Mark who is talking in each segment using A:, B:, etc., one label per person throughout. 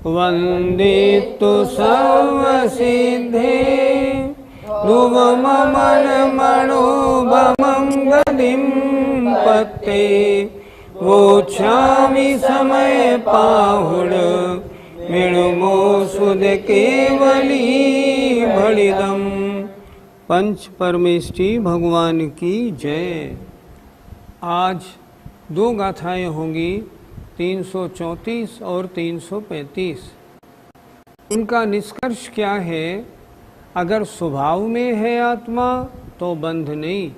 A: वन्दितु सर्वसिद्धे ध्रुवममनमणोभमं गतिं पत्ते वोच्छामि समय पाहुड मिणुमो सुध केवली भणिदम। पंच परमेष्टि भगवान की जय। आज दो गाथाएं होंगी, 334 और 335। उनका निष्कर्ष क्या है? अगर स्वभाव में है आत्मा तो बंध नहीं,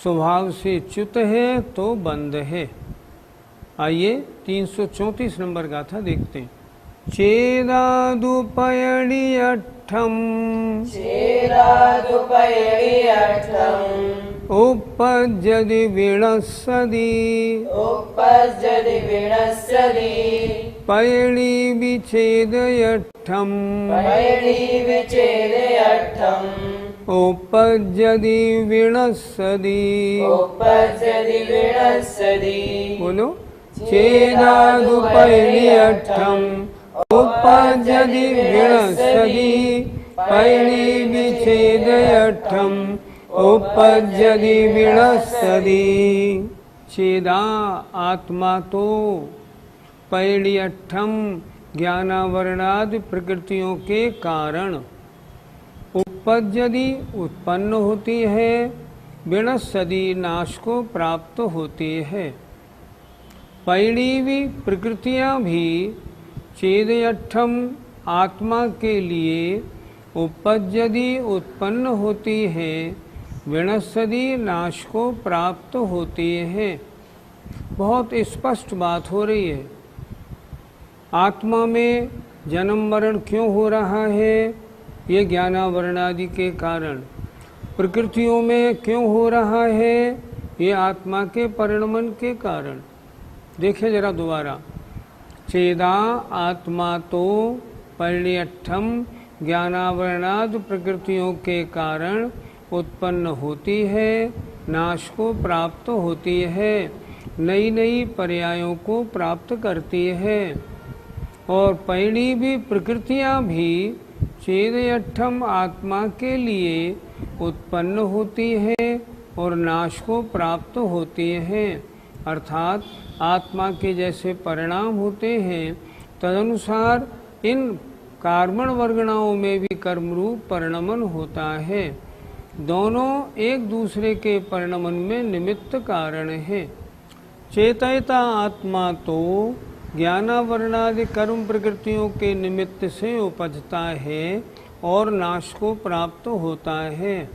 A: स्वभाव से च्युत है तो बंध है। आइए 334 नंबर गाथा देखते हैं। चेदादुपयणियठम उपज्जति विणस्सदि पयणि विच्छेदयठम उपज्जति विणस्सदि। बोलो। चेदादुपयणियठम उपज्जति विणस्सदि पयणि विच्छेदयठम उपज्जति विणस्सदि। चेदा आत्मा तो पैणियठम ज्ञानावरणादि प्रकृतियों के कारण उपज्जति उत्पन्न होती है, विणस्सदि नाश को प्राप्त होती है। पैणीवी प्रकृतियां भी चेदयठम आत्मा के लिए उपज्जति उत्पन्न होती है, विणस्सदि नाश को प्राप्त होती है। बहुत स्पष्ट बात हो रही है। आत्मा में जन्म मरण क्यों हो रहा है? ये ज्ञानावरण आदि के कारण। प्रकृतियों में क्यों हो रहा है? ये आत्मा के परिणमन के कारण। देखिए जरा दोबारा। चेदा आत्मा तो परिण्यठम ज्ञानावरणादि प्रकृतियों के कारण उत्पन्न होती है, नाश को प्राप्त होती है, नई नई पर्यायों को प्राप्त करती है। और पैणी भी प्रकृतियां भी चेदयठम आत्मा के लिए उत्पन्न होती है और नाश को प्राप्त होती है। अर्थात आत्मा के जैसे परिणाम होते हैं, तदनुसार इन कार्बन वर्गणाओं में भी कर्मरूप परिणमन होता है। दोनों एक दूसरे के परिणमन में निमित्त कारण है। चेतयता आत्मा तो ज्ञानावरणादि कर्म प्रकृतियों के निमित्त से उपजता है और नाश को प्राप्त होता है।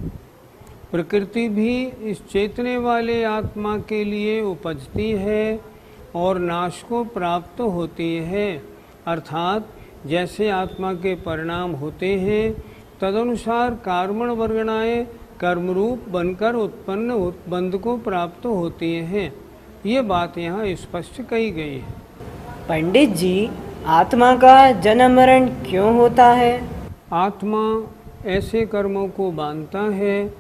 A: प्रकृति भी इस चेतने वाले आत्मा के लिए उपजती है और नाश को प्राप्त होती है। अर्थात जैसे आत्मा के परिणाम होते हैं, तदनुसार कार्बन वर्गणाएं कर्मरूप बनकर उत्पन्न बंध को प्राप्त होती हैं। ये बात यहाँ स्पष्ट कही गई है।
B: पंडित जी, आत्मा का जन्म मरण क्यों होता है?
A: आत्मा ऐसे कर्मों को बांधता है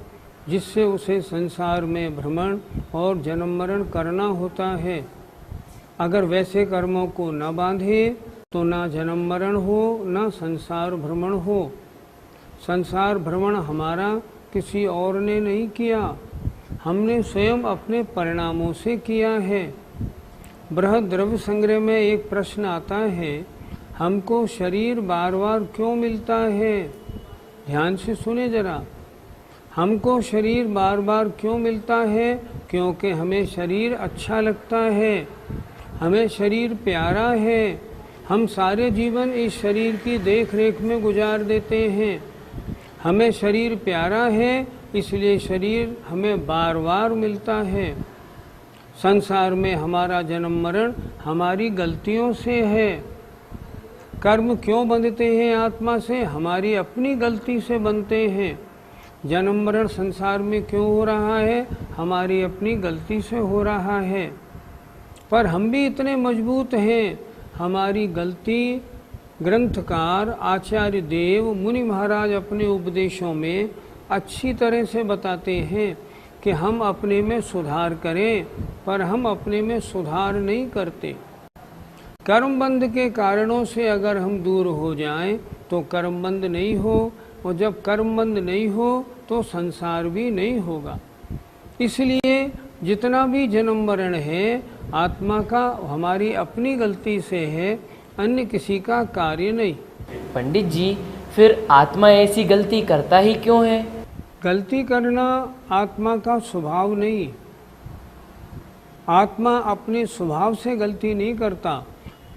A: जिससे उसे संसार में भ्रमण और जन्म मरण करना होता है। अगर वैसे कर्मों को न बांधे तो ना जन्म मरण हो, ना संसार भ्रमण हो। संसार भ्रमण हमारा किसी और ने नहीं किया, हमने स्वयं अपने परिणामों से किया है। बृहद द्रव्य संग्रह में एक प्रश्न आता है, हमको शरीर बार बार क्यों मिलता है? ध्यान से सुने जरा। हमको शरीर बार बार क्यों मिलता है? क्योंकि हमें शरीर अच्छा लगता है, हमें शरीर प्यारा है। हम सारे जीवन इस शरीर की देख रेख में गुजार देते हैं। हमें शरीर प्यारा है इसलिए शरीर हमें बार बार मिलता है। संसार में हमारा जन्म मरण हमारी गलतियों से है। कर्म क्यों बंधते हैं आत्मा से? हमारी अपनी गलती से बनते हैं। जन्म मरण संसार में क्यों हो रहा है? हमारी अपनी गलती से हो रहा है। पर हम भी इतने मजबूत हैं, हमारी गलती ग्रंथकार आचार्य देव मुनि महाराज अपने उपदेशों में अच्छी तरह से बताते हैं कि हम अपने में सुधार करें, पर हम अपने में सुधार नहीं करते। कर्मबंध के कारणों से अगर हम दूर हो जाएं तो कर्मबंध नहीं हो, और जब कर्मबंध नहीं हो तो संसार भी नहीं होगा। इसलिए जितना भी जन्म मरण है आत्मा का हमारी अपनी गलती से है, अन्य किसी का कार्य नहीं।
C: पंडित जी, फिर आत्मा ऐसी गलती करता ही क्यों है?
A: गलती करना आत्मा का स्वभाव नहीं। आत्मा अपने स्वभाव से गलती नहीं करता,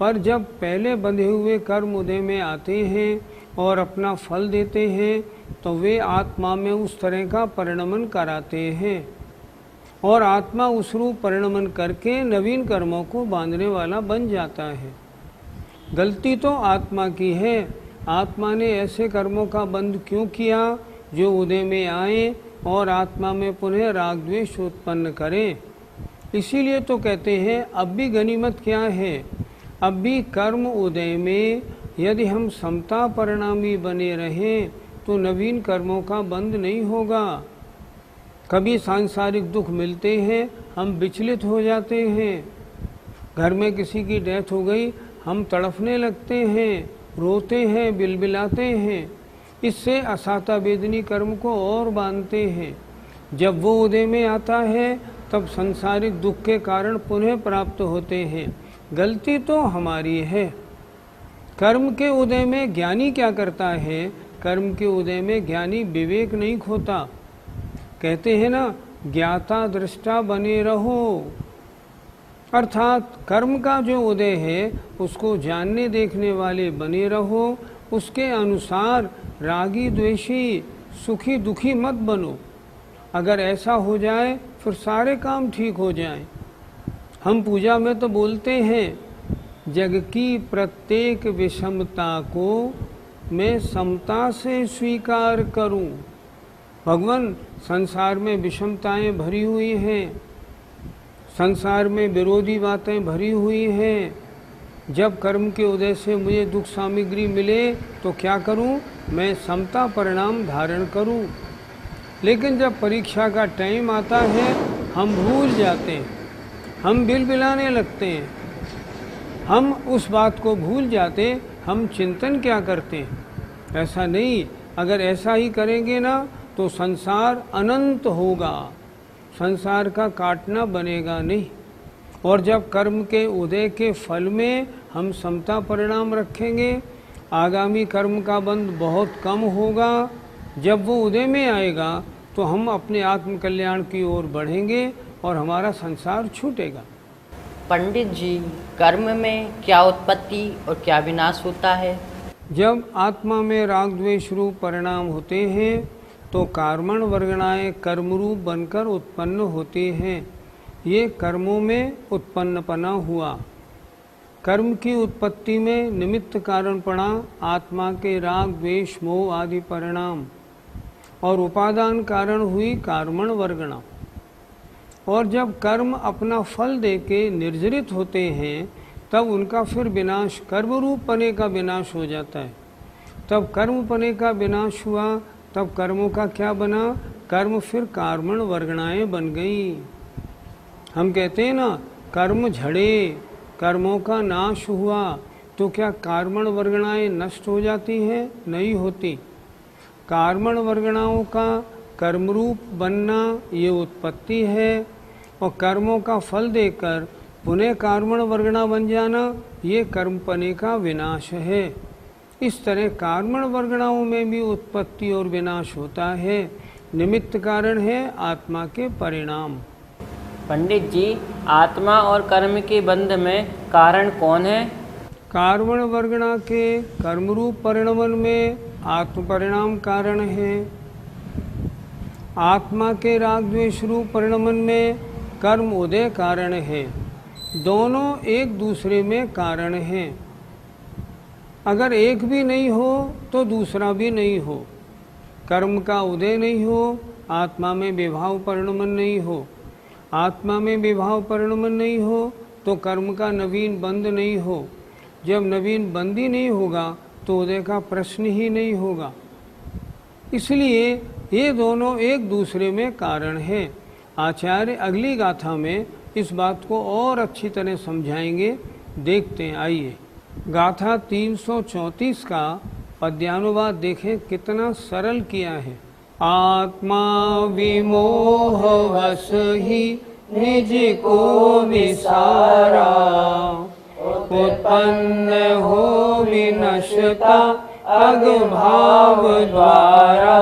A: पर जब पहले बंधे हुए कर्म उदय में आते हैं और अपना फल देते हैं तो वे आत्मा में उस तरह का परिणमन कराते हैं, और आत्मा उस रूप परिणमन करके नवीन कर्मों को बांधने वाला बन जाता है। गलती तो आत्मा की है। आत्मा ने ऐसे कर्मों का बंध क्यों किया जो उदय में आए और आत्मा में पुनः राग द्वेष उत्पन्न करें? इसीलिए तो कहते हैं अब भी गनीमत क्या है, अब भी कर्म उदय में यदि हम समता परिणामी बने रहें तो नवीन कर्मों का बंध नहीं होगा। कभी सांसारिक दुख मिलते हैं, हम विचलित हो जाते हैं। घर में किसी की डेथ हो गई, हम तड़फने लगते हैं, रोते हैं, बिलबिलाते हैं। इससे असाता वेदनी कर्म को और बांधते हैं। जब वो उदय में आता है तब सांसारिक दुख के कारण पुनः प्राप्त होते हैं। गलती तो हमारी है। कर्म के उदय में ज्ञानी क्या करता है? कर्म के उदय में ज्ञानी विवेक नहीं खोता। कहते हैं ना, ज्ञाता दृष्टा बने रहो। अर्थात कर्म का जो उदय है उसको जानने देखने वाले बने रहो, उसके अनुसार रागी द्वेषी सुखी दुखी मत बनो। अगर ऐसा हो जाए फिर सारे काम ठीक हो जाएं। हम पूजा में तो बोलते हैं, जग की प्रत्येक विषमता को मैं समता से स्वीकार करूं। भगवान, संसार में विषमताएं भरी हुई हैं, संसार में विरोधी बातें भरी हुई हैं। जब कर्म के उदय से मुझे दुख सामग्री मिले तो क्या करूं? मैं समता परिणाम धारण करूं। लेकिन जब परीक्षा का टाइम आता है हम भूल जाते हैं, हम बिलबिलाने लगते हैं, हम उस बात को भूल जाते, हम चिंतन क्या करते हैं? ऐसा नहीं। अगर ऐसा ही करेंगे ना तो संसार अनंत होगा, संसार का काटना बनेगा नहीं। और जब कर्म के उदय के फल में हम समता परिणाम रखेंगे, आगामी कर्म का बंध बहुत कम होगा। जब वो उदय में आएगा तो हम अपने आत्म कल्याण की ओर बढ़ेंगे और हमारा संसार छूटेगा।
C: पंडित जी, कर्म में क्या उत्पत्ति और क्या विनाश होता है?
A: जब आत्मा में राग द्वेष रूप परिणाम होते हैं तो कार्मण वर्गणाएं कर्म रूप बनकर उत्पन्न होते हैं। ये कर्मों में उत्पन्नपना हुआ। कर्म की उत्पत्ति में निमित्त कारणपणा आत्मा के राग द्वेष मोह आदि परिणाम, और उपादान कारण हुई कार्मण वर्गणा। और जब कर्म अपना फल देके निर्जरित होते हैं तब उनका फिर विनाश, कर्म रूप पने का विनाश हो जाता है। तब कर्म पने का विनाश हुआ, तब कर्मों का क्या बना? कर्म फिर कार्मण वर्गणाएं बन गई। हम कहते हैं ना, कर्म झड़े, कर्मों का नाश हुआ, तो क्या कार्मण वर्गणाएं नष्ट हो जाती हैं? नहीं होती। कार्मण वर्गणाओं का कर्मरूप बनना ये उत्पत्ति है, और कर्मों का फल देकर पुनः कार्मण वर्गणा बन जाना ये कर्मपने का विनाश है। इस तरह कार्मण वर्गणाओं में भी उत्पत्ति और विनाश होता है। निमित्त कारण है आत्मा के परिणाम।
C: पंडित जी, आत्मा और कर्म के बंध में कारण कौन है?
A: कार्मण वर्गणा के कर्मरूप परिणमन में आत्म परिणाम कारण है। आत्मा के राग द्वेष रूप परिणमन में कर्म उदय कारण है। दोनों एक दूसरे में कारण हैं। अगर एक भी नहीं हो तो दूसरा भी नहीं हो। कर्म का उदय नहीं हो, आत्मा में विभाव परिणमन नहीं हो। आत्मा में विभाव परिणमन नहीं हो तो कर्म का नवीन बंध नहीं हो। जब नवीन बंद ही नहीं होगा तो उदय का प्रश्न ही नहीं होगा। इसलिए ये दोनों एक दूसरे में कारण हैं। आचार्य अगली गाथा में इस बात को और अच्छी तरह समझाएंगे। देखते हैं, आइए। गाथा 334 का पद्यानुवाद देखें, कितना सरल किया है। आत्मा विमोह वश ही निज को विसारा, उत्पन्न हो विनश्यता अगभाव द्वारा।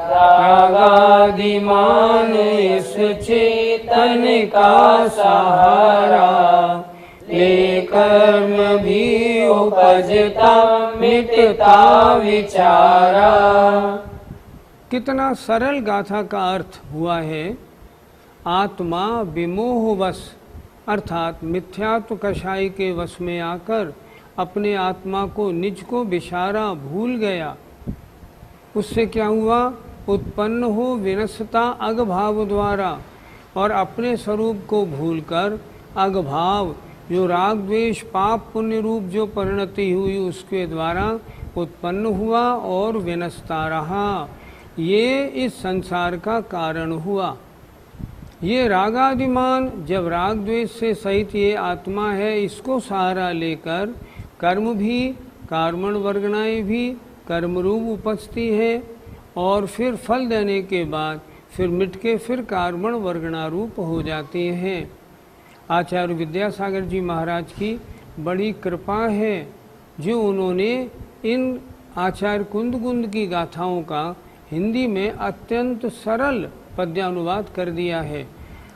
A: रागादिमान इस चेतन का सहारा, ले कर्म भी उपजता मिटता विचारा। कितना सरल गाथा का अर्थ हुआ है। आत्मा विमोहवश अर्थात मिथ्यात्व कषाय के वश में आकर अपने आत्मा को निज को विसारा, भूल गया। उससे क्या हुआ? उत्पन्न हो विनश्यता अगभाव द्वारा, और अपने स्वरूप को भूलकर अगभाव जो राग द्वेष पाप पुण्य रूप जो परिणति हुई उसके द्वारा उत्पन्न हुआ और विनश्ता रहा। ये इस संसार का कारण हुआ। ये रागादिमान जब राग द्वेष से सहित ये आत्मा है, इसको सहारा लेकर कर्म भी, कर्मण वर्गणाएं भी कर्म रूप उपजती है और फिर फल देने के बाद फिर मिट के फिर कर्मण वर्गणा रूप हो जाती हैं। आचार्य विद्यासागर जी महाराज की बड़ी कृपा है जो उन्होंने इन आचार्य कुंद की गाथाओं का हिंदी में अत्यंत सरल पद्यानुवाद कर दिया है।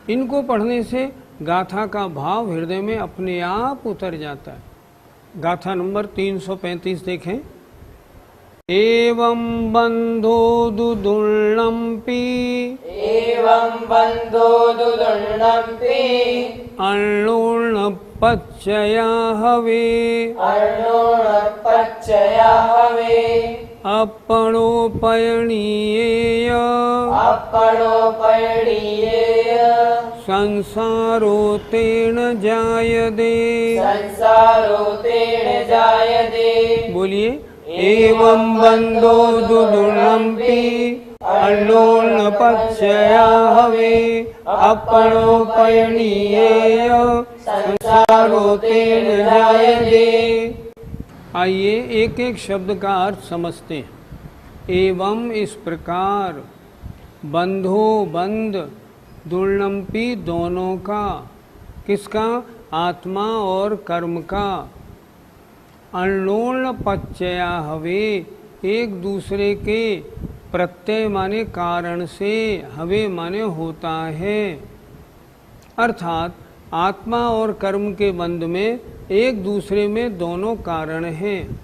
A: इनको पढ़ने से गाथा का भाव हृदय में अपने आप उतर जाता है। गाथा नंबर 335 देखें। एवं बंधो दुदुल्लंपि,
B: एवं बंधो दुदुल्लंपि,
A: अर्णोर्ण पच्चया हवे,
B: अर्णोणपच्चया हवे,
A: अपणोपयणीयेय,
B: अपणोपयणीयेय,
A: संसारो तेन जायते,
B: संसारो तेन जायते।
A: बोलिए। एवं बंधो दुदुल्लंपि, अर्णोर्णपच्चया हवे, अपणोपयणीयेय, संसारो तेन जायते। आइए एक एक शब्द का अर्थ समझते हैं। एवं इस प्रकार, बंधो बंध, दुर्लंपी दोनों का, किसका? आत्मा और कर्म का। अर्णोर्ण पच्चया हवे, एक दूसरे के प्रत्यय माने कारण से, हवे माने होता है। अर्थात आत्मा और कर्म के बंध में एक दूसरे में दोनों कारण हैं।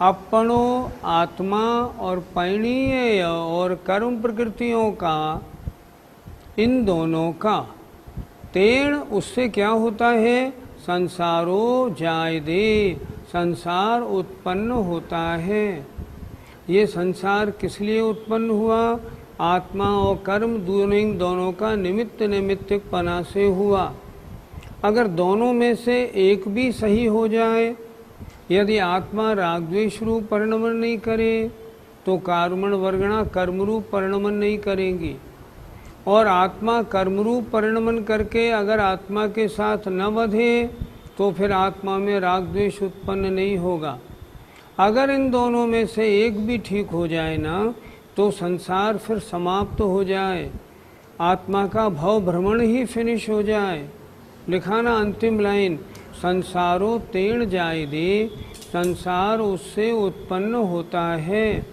A: अपनो आत्मा और पैणीय और कर्म प्रकृतियों का, इन दोनों का, तेण उससे क्या होता है? संसारो जायते, संसार उत्पन्न होता है। ये संसार किस लिए उत्पन्न हुआ? आत्मा और कर्म दोनों का निमित्त नैमित्तिकपना से हुआ। अगर दोनों में से एक भी सही हो जाए, यदि आत्मा राग द्वेष रूप परिणमन नहीं करे तो कर्मण वर्गणा कर्म रूप परिणमन नहीं करेंगी, और आत्मा कर्म रूप परिणमन करके अगर आत्मा के साथ न बधे तो फिर आत्मा में राग द्वेष उत्पन्न नहीं होगा। अगर इन दोनों में से एक भी ठीक हो जाए ना तो संसार फिर समाप्त हो जाए, आत्मा का भव भ्रमण ही फिनिश हो जाए। लिखा ना अंतिम लाइन, संसारो तेण जायते, संसार उससे उत्पन्न होता है।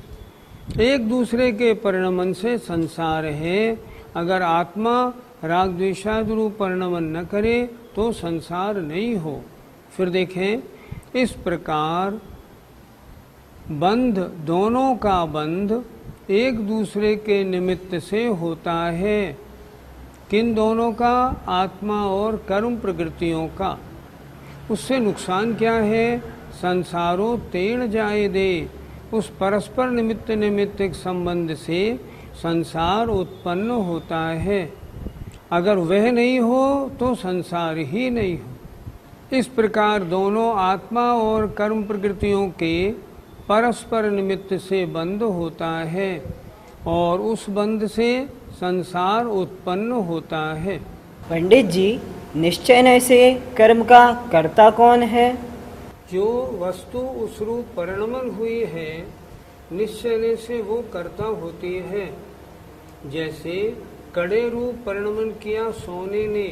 A: एक दूसरे के परिणमन से संसार है। अगर आत्मा राग द्वेषादि रूप परिणमन न करे तो संसार नहीं हो। फिर देखें, इस प्रकार बंध, दोनों का बंध, एक दूसरे के निमित्त से होता है। किन दोनों का? आत्मा और कर्म प्रकृतियों का। उससे नुकसान क्या है? संसारो तेण जाए दे, उस परस्पर निमित्त निमित्तिक संबंध से संसार उत्पन्न होता है। अगर वह नहीं हो तो संसार ही नहीं हो। इस प्रकार दोनों आत्मा और कर्म प्रकृतियों के परस्पर निमित्त से बंध होता है और उस बंध से संसार उत्पन्न होता है।
B: पंडित जी, निश्चय से कर्म का कर्ता कौन है?
A: जो वस्तु उस रूप परिणमन हुई है, निश्चय से वो कर्ता होती है। जैसे कड़े रूप परिणमन किया सोने ने,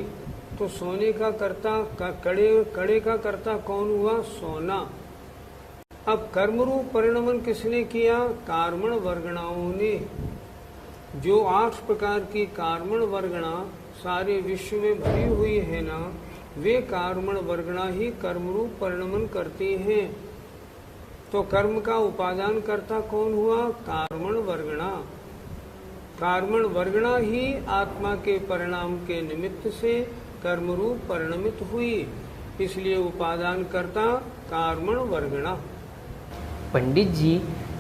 A: तो सोने का कर्ता कड़े का कर्ता कौन हुआ? सोना। अब कर्म रूप परिणमन किसने किया? कार्मण वर्गणाओं ने। जो 8 प्रकार की कार्मण वर्गणा सारे विश्व में भरी हुई है ना, वे कार्मण वर्गणा ही कर्म रूप परिणमन करती हैं। तो कर्म का उपादान करता कौन हुआ? कार्मण वर्गणा। कार्मण वर्गणा ही आत्मा के परिणाम के निमित्त से कर्म रूप परिणमित हुई, इसलिए उपादान करता कार्मण वर्गणा।
D: पंडित जी,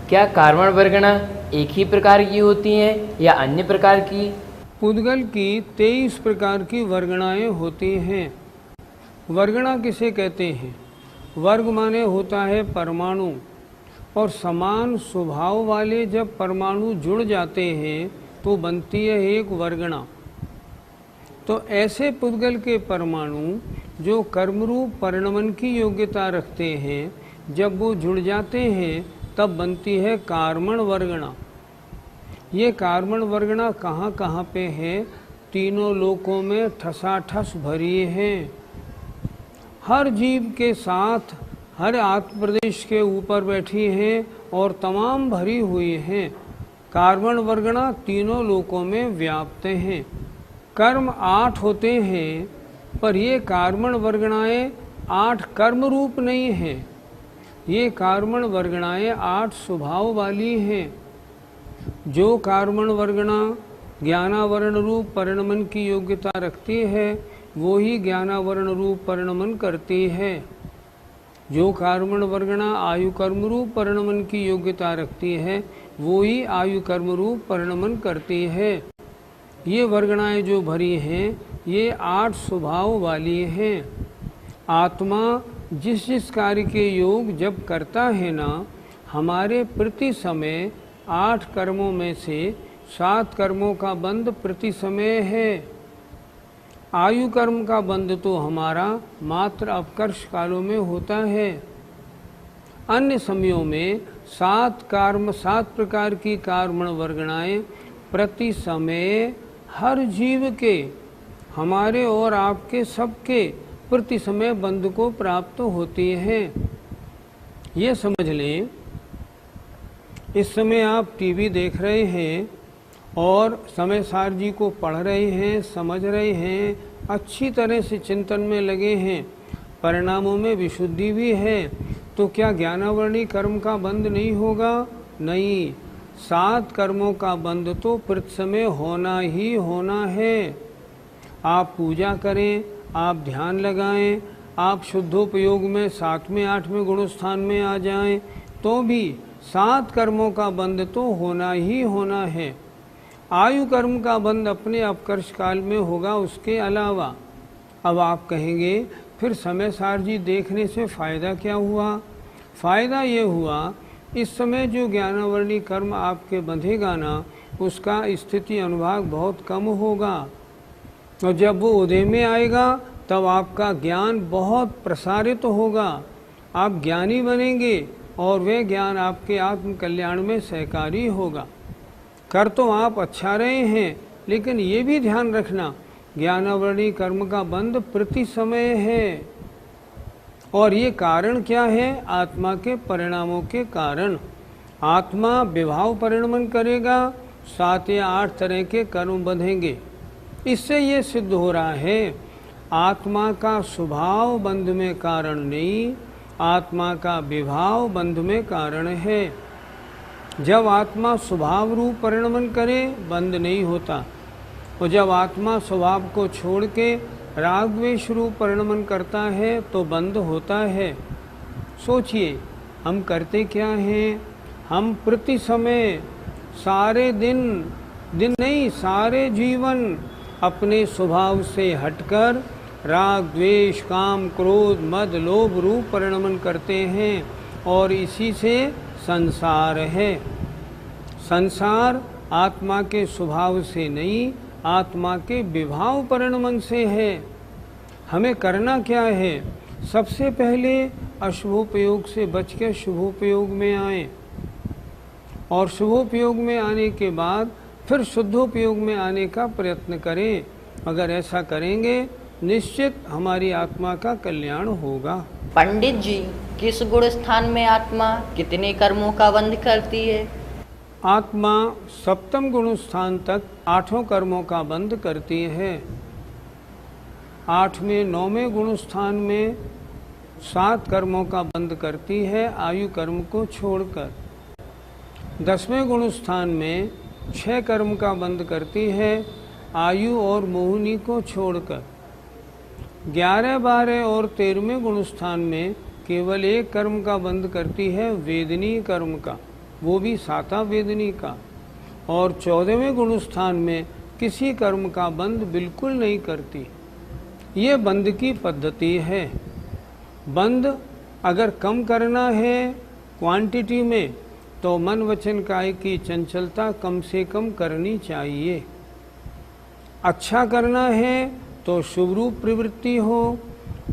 D: क्या कार्मण वर्गणा एक ही प्रकार की होती हैं या अन्य प्रकार की?
A: पुद्गल की 23 प्रकार की वर्गणाएं होती हैं। वर्गणा किसे कहते हैं? वर्ग माने होता है परमाणु, और समान स्वभाव वाले जब परमाणु जुड़ जाते हैं तो बनती है एक वर्गणा। तो ऐसे पुद्गल के परमाणु जो कर्मरूप परिणमन की योग्यता रखते हैं, जब वो जुड़ जाते हैं तब बनती है कार्मण वर्गणा। ये कार्मण वर्गणा कहाँ कहाँ पे है? तीनों लोकों में ठसाठस भरी है। हर जीव के साथ हर आत्म प्रदेश के ऊपर बैठी हैं और तमाम भरी हुई हैं। कार्मण वर्गणा तीनों लोकों में व्याप्त हैं। कर्म 8 होते हैं, पर ये कार्मण वर्गणाएं 8 कर्म रूप नहीं हैं। ये कार्मण वर्गणाएं 8 स्वभाव वाली हैं। जो कार्मण वर्गणा ज्ञानावरण रूप परिणमन की योग्यता रखती है, वो ही ज्ञानावरण रूप परिणमन करती है। जो कार्मण वर्गणा आयु कर्म रूप परिणमन की योग्यता रखती है, वो ही आयु कर्म रूप परिणमन करती है। ये वर्गणाएं जो भरी हैं, ये 8 स्वभाव वाली हैं। आत्मा जिस जिस कार्य के योग जब करता है ना, हमारे प्रति समय 8 कर्मों में से 7 कर्मों का बंध प्रति समय है। आयु कर्म का बंध तो हमारा मात्र अपकर्ष कालों में होता है। अन्य समयों में 7 प्रकार की कार्मण वर्गणाएं प्रति समय हर जीव के, हमारे और आपके सबके प्रति समय बंध को प्राप्त होती हैं। ये समझ लें, इस समय आप टीवी देख रहे हैं और समय सार जी को पढ़ रहे हैं, समझ रहे हैं, अच्छी तरह से चिंतन में लगे हैं, परिणामों में विशुद्धि भी है, तो क्या ज्ञानावरणी कर्म का बंध नहीं होगा? नहीं, 7 कर्मों का बंध तो प्रति समय होना ही होना है। आप पूजा करें, आप ध्यान लगाएं, आप शुद्धोपयोग में 7वें 8वें गुणस्थान में आ जाएं, तो भी 7 कर्मों का बंध तो होना ही होना है। आयु कर्म का बंध अपने अपकर्ष काल में होगा, उसके अलावा। अब आप कहेंगे फिर समय सार जी देखने से फ़ायदा क्या हुआ? फ़ायदा ये हुआ, इस समय जो ज्ञानावरणी कर्म आपके बंधेगा ना, उसका स्थिति अनुभाग बहुत कम होगा, और जब वो उदय में आएगा तब आपका ज्ञान बहुत प्रसारित होगा। आप ज्ञानी बनेंगे और वह ज्ञान आपके आत्म कल्याण में सहकारी होगा। कर तो आप अच्छा रहे हैं, लेकिन ये भी ध्यान रखना, ज्ञानावरणी कर्म का बंध प्रति समय है। और ये कारण क्या है? आत्मा के परिणामों के कारण। आत्मा विभाव परिणमन करेगा, 7 या 8 तरह के कर्म बंधेंगे। इससे ये सिद्ध हो रहा है, आत्मा का स्वभाव बंध में कारण नहीं, आत्मा का विभाव बंध में कारण है। जब आत्मा स्वभाव रूप परिणमन करे बंध नहीं होता, और जब आत्मा स्वभाव को छोड़ के राग द्वेष रूप परिणमन करता है तो बंध होता है। सोचिए, हम करते क्या हैं? हम प्रति समय सारे दिन नहीं, सारे जीवन अपने स्वभाव से हटकर राग द्वेष काम क्रोध मद लोभ रूप परिणमन करते हैं, और इसी से संसार है। संसार आत्मा के स्वभाव से नहीं, आत्मा के विभाव परिणमन से है। हमें करना क्या है? सबसे पहले अशुभोपयोग से बच के शुभोपयोग में आए, और शुभोपयोग में आने के बाद फिर शुद्धोपयोग में आने का प्रयत्न करें। अगर ऐसा करेंगे निश्चित हमारी आत्मा का कल्याण होगा।
C: पंडित जी, किस गुण स्थान में आत्मा कितने कर्मों का बंध करती है?
A: आत्मा सप्तम गुण स्थान तक 8 कर्मों का बंध करती है। 8वें 9वें गुण स्थान में 7 कर्मों का बंध करती है, आयु कर्म को छोड़कर। 10वें गुण स्थान में 6 कर्म का बंध करती है, आयु और मोहिनी को छोड़कर। 11, 12 और 13वें गुण स्थान में केवल 1 कर्म का बंध करती है, वेदनी कर्म का, वो भी साता वेदनी का। और 14वें गुण स्थान में किसी कर्म का बंध बिल्कुल नहीं करती। ये बंध की पद्धति है। बंध अगर कम करना है क्वांटिटी में, तो मन वचन काय की चंचलता कम से कम करनी चाहिए। अच्छा करना है तो शुभ रूप प्रवृत्ति हो।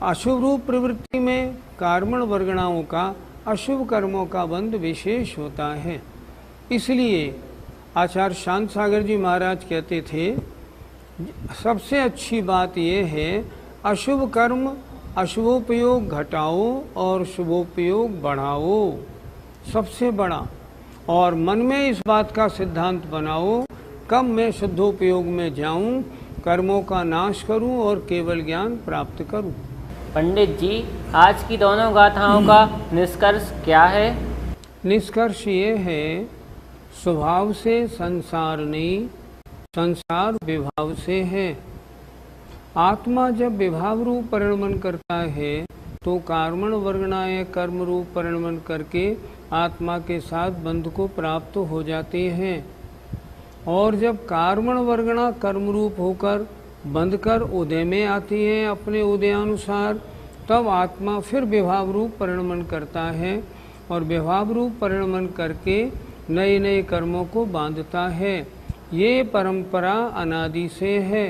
A: अशुभ रूप प्रवृत्ति में कार्मण वर्गणाओं का, अशुभ कर्मों का बंध विशेष होता है। इसलिए आचार्य शांत सागर जी महाराज कहते थे, सबसे अच्छी बात यह है अशुभ कर्म अशुभोपयोग घटाओ और शुभोपयोग बढ़ाओ, सबसे बड़ा। और मन में इस बात का सिद्धांत बनाओ, कब मैं शुद्धोपयोग में जाऊं, कर्मों का नाश करूं और केवल ज्ञान प्राप्त करूं।
D: पंडित जी, आज की दोनों गाथाओं का निष्कर्ष क्या है?
A: निष्कर्ष ये है, स्वभाव से संसार नहीं, संसार विभाव से है। आत्मा जब विभाव रूप परिणमन करता है तो कार्मण वर्गणाएं कर्म रूप परिणमन करके आत्मा के साथ बंध को प्राप्त हो जाते हैं। और जब कार्मण वर्गणा कर्म रूप होकर बंध कर उदय में आती है अपने उदयानुसार, तब आत्मा फिर विभाव रूप परिणमन करता है, और विभाव रूप परिणमन करके नए नए कर्मों को बांधता है। ये परंपरा अनादि से है,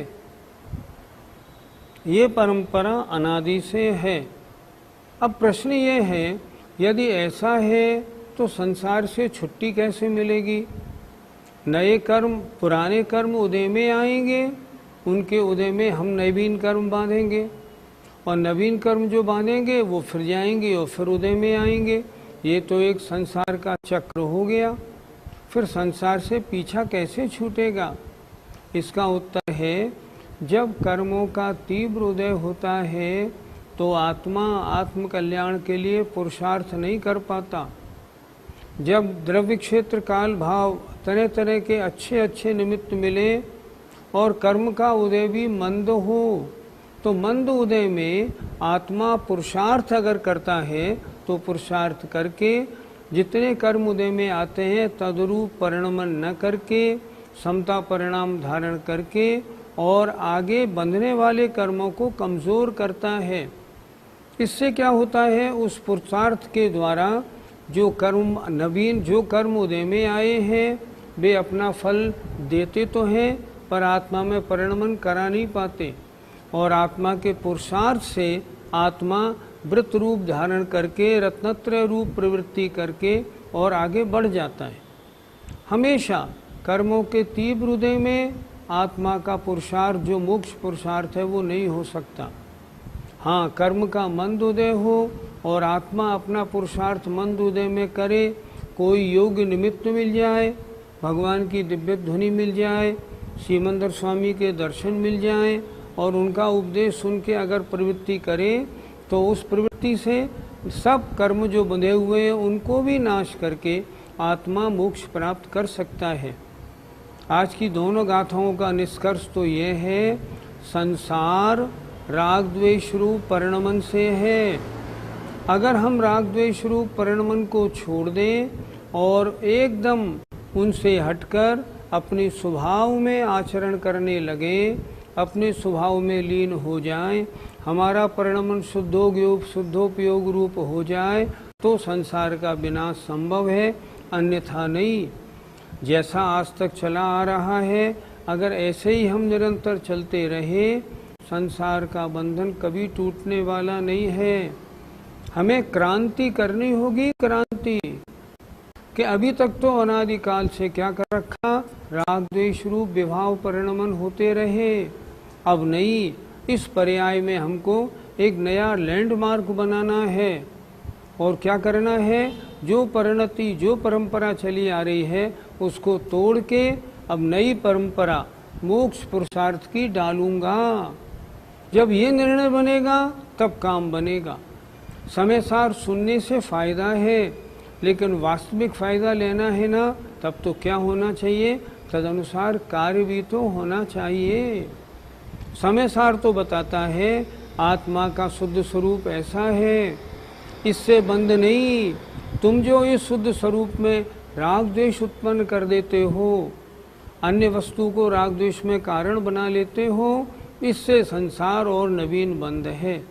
A: ये परंपरा अनादि से है। अब प्रश्न ये है, यदि ऐसा है तो संसार से छुट्टी कैसे मिलेगी? नए कर्म पुराने कर्म उदय में आएंगे, उनके उदय में हम नवीन कर्म बांधेंगे, और नवीन कर्म जो बांधेंगे वो फिर जाएंगे और फिर उदय में आएंगे। ये तो एक संसार का चक्र हो गया। फिर संसार से पीछा कैसे छूटेगा? इसका उत्तर है, जब कर्मों का तीव्र उदय होता है तो आत्मा आत्म कल्याण के लिए पुरुषार्थ नहीं कर पाता। जब द्रव्य क्षेत्र काल भाव तरह तरह के अच्छे अच्छे निमित्त मिले और कर्म का उदय भी मंद हो, तो मंद उदय में आत्मा पुरुषार्थ अगर करता है तो पुरुषार्थ करके जितने कर्म उदय में आते हैं तदरूप परिणमन न करके समता परिणाम धारण करके और आगे बंधने वाले कर्मों को कमज़ोर करता है। इससे क्या होता है, उस पुरुषार्थ के द्वारा जो कर्म नवीन जो कर्म उदय में आए हैं वे अपना फल देते तो हैं पर आत्मा में परिणमन करा नहीं पाते, और आत्मा के पुरुषार्थ से आत्मा वृत्त रूप धारण करके रत्नत्रय रूप प्रवृत्ति करके और आगे बढ़ जाता है। हमेशा कर्मों के तीव्र उदय में आत्मा का पुरुषार्थ जो मोक्ष पुरुषार्थ है वो नहीं हो सकता। हाँ, कर्म का मंद उदय हो और आत्मा अपना पुरुषार्थ मंद उदय में करे, कोई योग्य निमित्त मिल जाए, भगवान की दिव्य ध्वनि मिल जाए, सीमंदर स्वामी के दर्शन मिल जाए और उनका उपदेश सुन के अगर प्रवृत्ति करे तो उस प्रवृत्ति से सब कर्म जो बंधे हुए हैं उनको भी नाश करके आत्मा मोक्ष प्राप्त कर सकता है। आज की दोनों गाथाओं का निष्कर्ष तो यह है, संसार राग द्वेष रूप परिणमन से है। अगर हम राग द्वेष रूप परिणमन को छोड़ दें और एकदम उनसे हटकर अपने स्वभाव में आचरण करने लगे, अपने स्वभाव में लीन हो जाएं, हमारा परिणमन शुद्धोपयोग रूप हो जाए, तो संसार का विनाश संभव है, अन्यथा नहीं। जैसा आज तक चला आ रहा है, अगर ऐसे ही हम निरंतर चलते रहे, संसार का बंधन कभी टूटने वाला नहीं है। हमें क्रांति करनी होगी, क्रांति कि अभी तक तो अनादिकाल से क्या कर रखा, राग द्वेष रूप विभाव परिणमन होते रहे। अब नहीं, इस पर्याय में हमको एक नया लैंडमार्क बनाना है। और क्या करना है, जो परिणति जो परंपरा चली आ रही है उसको तोड़ के अब नई परंपरा मोक्ष पुरुषार्थ की डालूंगा। जब ये निर्णय बनेगा तब काम बनेगा। समय सार सुनने से फायदा है, लेकिन वास्तविक फायदा लेना है ना, तब तो क्या होना चाहिए, तदनुसार कार्य भी तो होना चाहिए। समय सार तो बताता है आत्मा का शुद्ध स्वरूप ऐसा है, इससे बंद नहीं। तुम जो इस शुद्ध स्वरूप में राग द्वेष उत्पन्न कर देते हो, अन्य वस्तु को राग द्वेष में कारण बना लेते हो, इससे संसार और नवीन बंद है।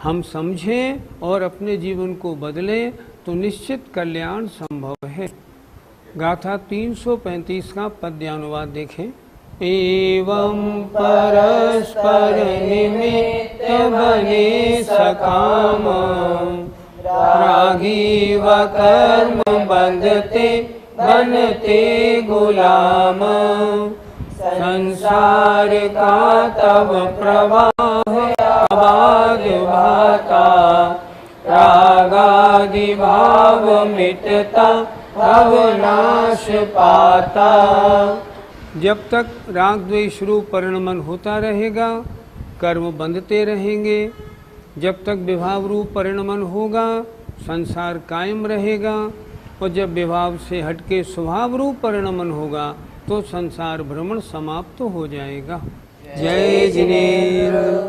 A: हम समझें और अपने जीवन को बदलें तो निश्चित कल्याण संभव है। गाथा 335 का पद्यानुवाद देखें। एवं परस्पर निमित्त बने सकाम, रागी व कर्म बंधते बनते गुलाम। संसार का तब प्रवाह अबाध भाता, रागादि भाव मिटता तब नाश पाता। जब तक राग द्वेष रूप परिणमन होता रहेगा, कर्म बंधते रहेंगे। जब तक विभाव रूप परिणमन होगा, संसार कायम रहेगा। और जब विभाव से हटके स्वभाव रूप परिणमन होगा तो संसार भ्रमण समाप्त हो जाएगा। जय जिनेन्द्र।